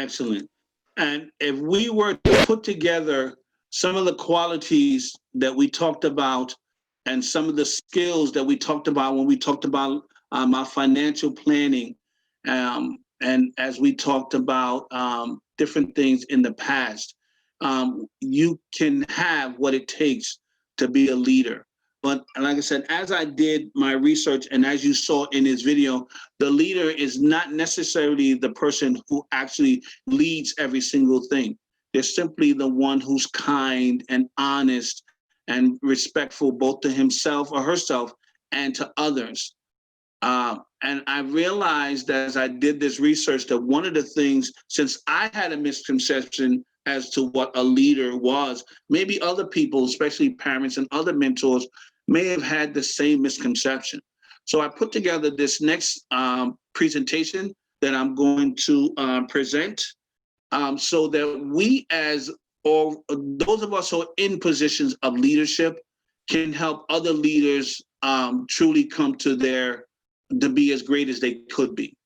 Excellent. And if we were to put together some of the qualities that we talked about and some of the skills that we talked about when we talked about our financial planning, and as we talked about different things in the past, you can have what it takes to be a leader. But like I said, as I did my research and as you saw in this video, the leader is not necessarily the person who actually leads every single thing. They're simply the one who's kind and honest and respectful both to himself or herself and to others. And I realized as I did this research that one of the things, since I had a misconception as to what a leader was, maybe other people, especially parents and other mentors, may have had the same misconception. So I put together this next presentation that I'm going to present so that we or those of us who are in positions of leadership can help other leaders truly come to be as great as they could be.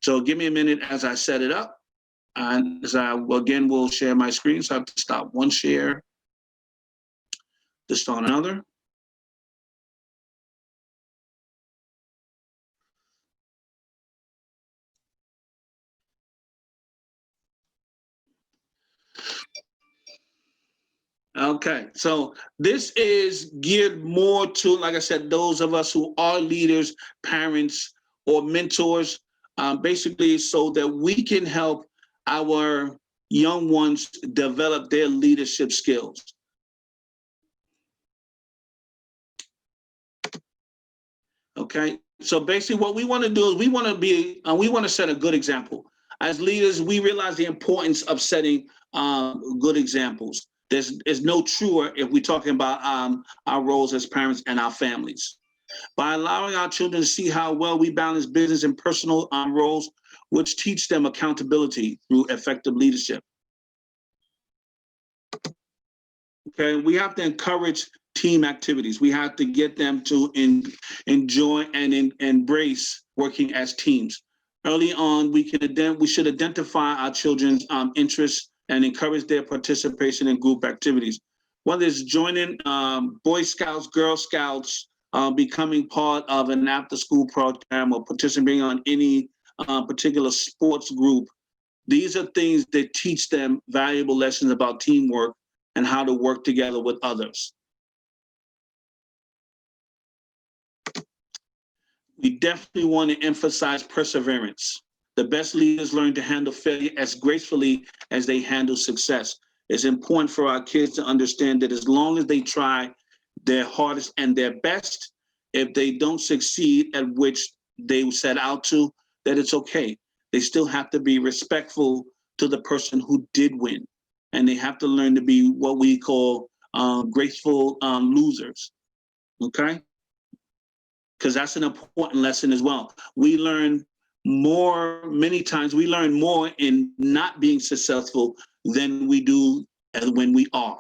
So give me a minute as I set it up. And as I, again, will share my screen. So I have to stop one share to start another. Okay, so this is geared more to, like I said, those of us who are leaders, parents, or mentors, basically so that we can help our young ones develop their leadership skills. Okay, so basically what we want to do is we want to set a good example. As leaders, we realize the importance of setting good examples. There's no truer if we're talking about our roles as parents and our families. By allowing our children to see how well we balance business and personal roles, which teach them accountability through effective leadership. Okay, we have to encourage team activities. We have to get them to enjoy and embrace working as teams. Early on, we should identify our children's interests and encourage their participation in group activities. Whether it's joining Boy Scouts, Girl Scouts, becoming part of an after-school program, or participating on any particular sports group, these are things that teach them valuable lessons about teamwork and how to work together with others. We definitely want to emphasize perseverance. The best leaders learn to handle failure as gracefully as they handle success. It's important for our kids to understand that as long as they try their hardest and their best, if they don't succeed at which they set out to, that it's okay. They still have to be respectful to the person who did win. And they have to learn to be what we call graceful losers, okay? Because that's an important lesson as well. Many times we learn more in not being successful than we do when we are.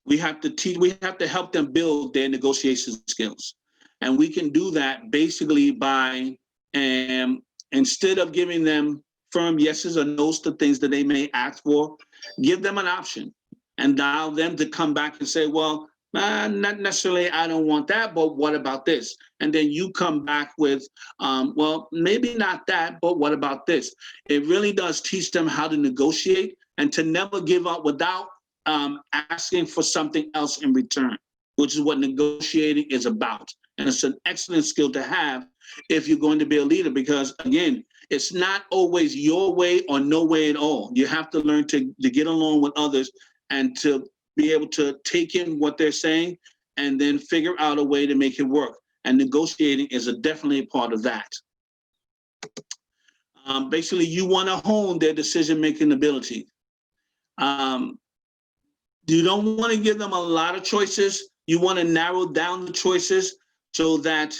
We have to help them build their negotiation skills. And we can do that basically by, instead of giving them firm yeses or nos to things that they may ask for, give them an option and allow them to come back and say, well, not necessarily, I don't want that, but what about this? And then you come back with, well, maybe not that, but what about this? It really does teach them how to negotiate and to never give up without asking for something else in return, which is what negotiating is about. And it's an excellent skill to have if you're going to be a leader, because again, it's not always your way or no way at all. You have to learn to get along with others and to be able to take in what they're saying and then figure out a way to make it work. And negotiating is definitely a part of that. Basically, you want to hone their decision-making ability. You don't want to give them a lot of choices. You want to narrow down the choices so that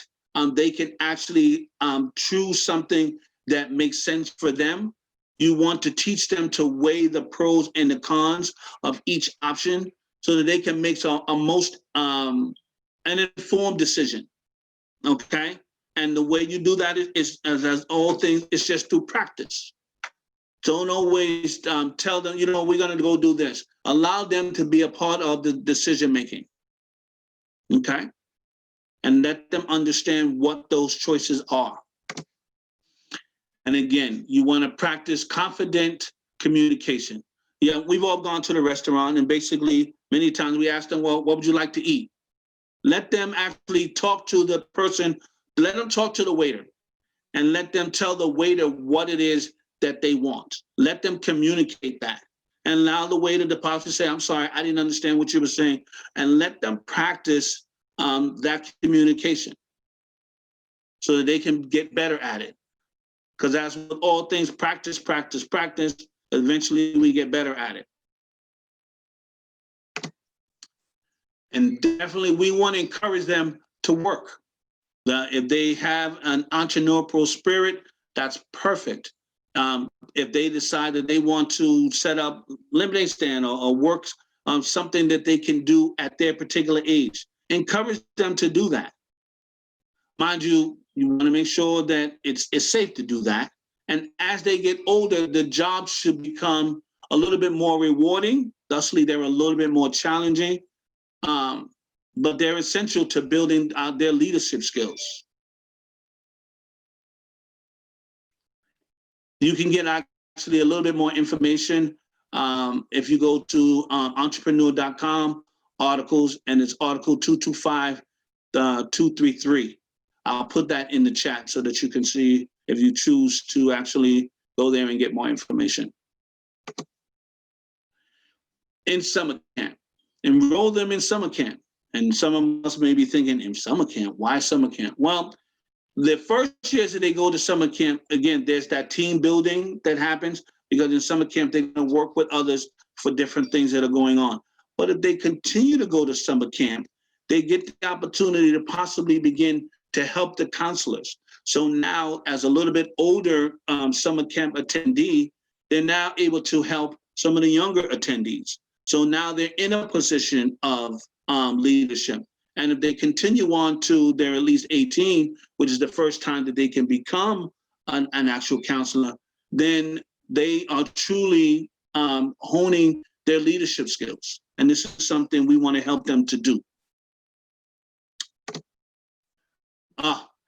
they can actually choose something that makes sense for them. You want to teach them to weigh the pros and the cons of each option so that they can make an informed decision, okay? And the way you do that is as all things, it's just through practice. Don't always tell them, you know, we're going to go do this. Allow them to be a part of the decision making. Okay? And let them understand what those choices are. And again, you want to practice confident communication. Yeah, we've all gone to the restaurant, and basically many times we ask them, well, what would you like to eat? Let them actually talk to the person, let them talk to the waiter, and let them tell the waiter what it is that they want. Let them communicate that. And allow the waiter to possibly say, I'm sorry, I didn't understand what you were saying. And let them practice that communication so that they can get better at it. Because as with all things, practice, practice, practice, eventually we get better at it. And definitely we want to encourage them to work. If they have an entrepreneurial spirit, that's perfect. If they decide that they want to set up lemonade stand or work on something that they can do at their particular age, encourage them to do that. Mind you, you want to make sure that it's safe to do that. And as they get older, the jobs should become a little bit more rewarding. Thusly, they're a little bit more challenging, but they're essential to building their leadership skills. You can get actually a little bit more information if you go to entrepreneur.com articles, and it's article 225-233. I'll put that in the chat so that you can see if you choose to actually go there and get more information. In summer camp, enroll them in summer camp. And some of us may be thinking, in summer camp, why summer camp? Well, the first years that they go to summer camp, again, there's that team building that happens, because in summer camp, they're going to work with others for different things that are going on. But if they continue to go to summer camp, they get the opportunity to possibly begin to help the counselors. So now, as a little bit older summer camp attendee, they're now able to help some of the younger attendees. So now they're in a position of leadership. And if they continue on to they're at least 18, which is the first time that they can become an actual counselor, then they are truly honing their leadership skills. And this is something we want to help them to do.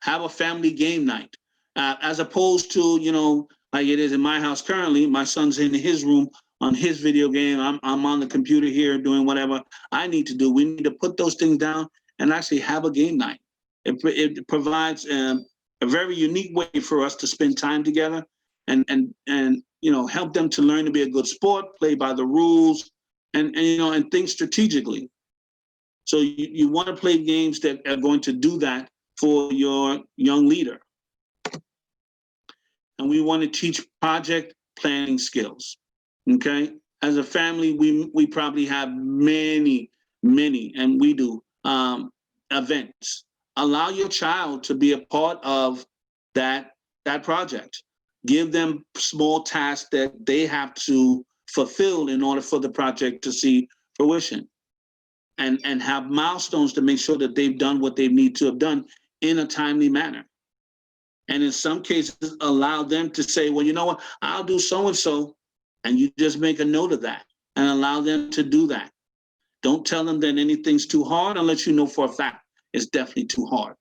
Have a family game night, as opposed to, you know, like it is in my house currently. My son's in his room on his video game. I'm on the computer here doing whatever I need to do. We need to put those things down and actually have a game night. It provides a very unique way for us to spend time together and you know, help them to learn to be a good sport, play by the rules, and you know, and think strategically. So you want to play games that are going to do that for your young leader. And we want to teach project planning skills. Okay, as a family, we probably have many, and we do events. Allow your child to be a part of that project. Give them small tasks that they have to fulfill in order for the project to see fruition, and have milestones to make sure that they've done what they need to have done in a timely manner. And in some cases, allow them to say, well, you know what, I'll do so-and-so, and you just make a note of that and allow them to do that. Don't tell them that anything's too hard unless you know for a fact it's definitely too hard.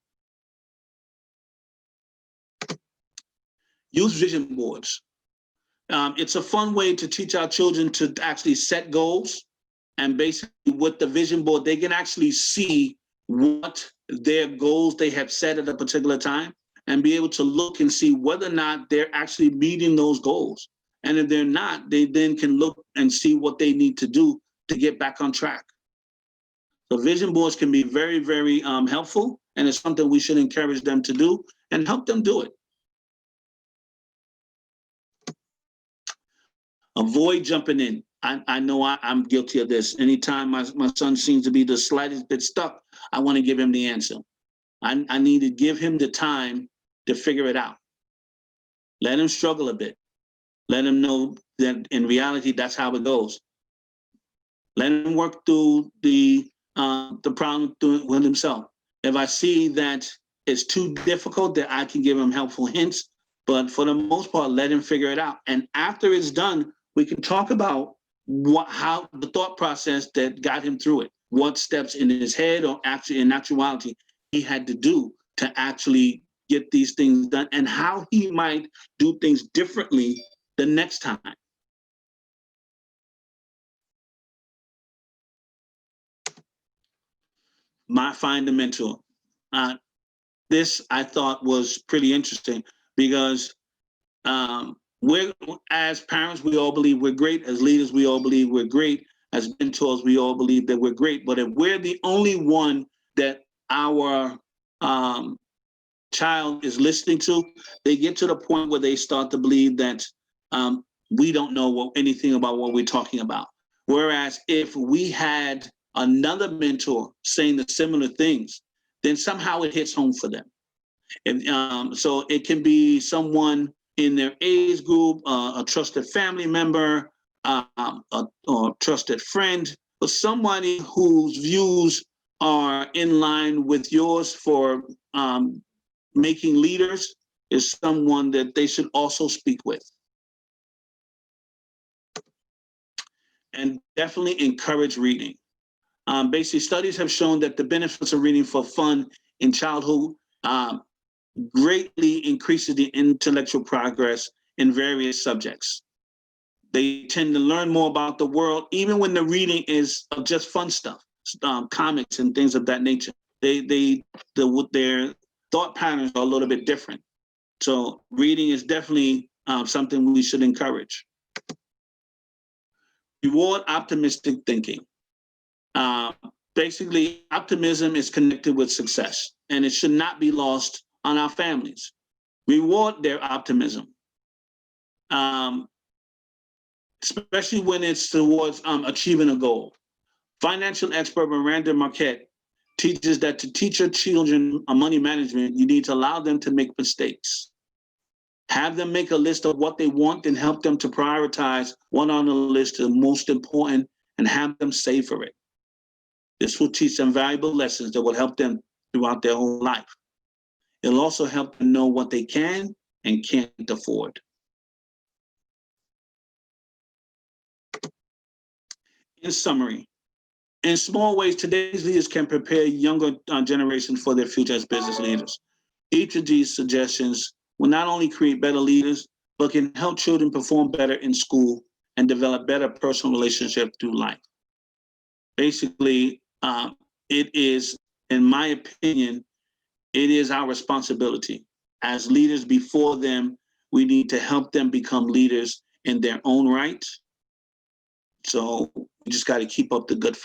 Use vision boards. It's a fun way to teach our children to actually set goals, and basically with the vision board, they can actually see what their goals they have set at a particular time and be able to look and see whether or not they're actually meeting those goals. And if they're not, they then can look and see what they need to do to get back on track. So vision boards can be very, very helpful, and it's something we should encourage them to do and help them do it. Avoid jumping in. I know I'm guilty of this. Anytime my son seems to be the slightest bit stuck, I want to give him the answer. I need to give him the time to figure it out. Let him struggle a bit. Let him know that in reality, that's how it goes. Let him work through the problem with himself. If I see that it's too difficult, that I can give him helpful hints, but for the most part, let him figure it out. And after it's done, we can talk about how the thought process that got him through it, what steps in his head or actually in actuality he had to do to actually get these things done, and how he might do things differently the next time. My Find a Mentor. This I thought was pretty interesting because we're, as parents, we all believe we're great. As leaders, we all believe we're great. As mentors, we all believe that we're great. But if we're the only one that our child is listening to, they get to the point where they start to believe that we don't know anything about what we're talking about. Whereas if we had another mentor saying the similar things, then somehow it hits home for them. And so it can be someone in their age group, a trusted family member, or trusted friend, or somebody whose views are in line with yours for making leaders, is someone that they should also speak with. And definitely encourage reading. Basically, studies have shown that the benefits of reading for fun in childhood greatly increases the intellectual progress in various subjects. They tend to learn more about the world, even when the reading is just fun stuff, comics and things of that nature. Their thought patterns are a little bit different. So reading is definitely something we should encourage. Reward optimistic thinking. Basically, optimism is connected with success, and it should not be lost on our families. Reward their optimism, especially when it's towards achieving a goal. Financial expert Miranda Marquette teaches that to teach your children money management, you need to allow them to make mistakes. Have them make a list of what they want and help them to prioritize what on the list is most important, and have them save for it. This will teach them valuable lessons that will help them throughout their whole life. It'll also help them know what they can and can't afford. In summary, in small ways, today's leaders can prepare younger generations for their future as business leaders. Each of these suggestions will not only create better leaders, but can help children perform better in school and develop better personal relationships through life. Basically, it is, in my opinion, it is our responsibility as leaders before them. We need to help them become leaders in their own right. So we just got to keep up the good fight.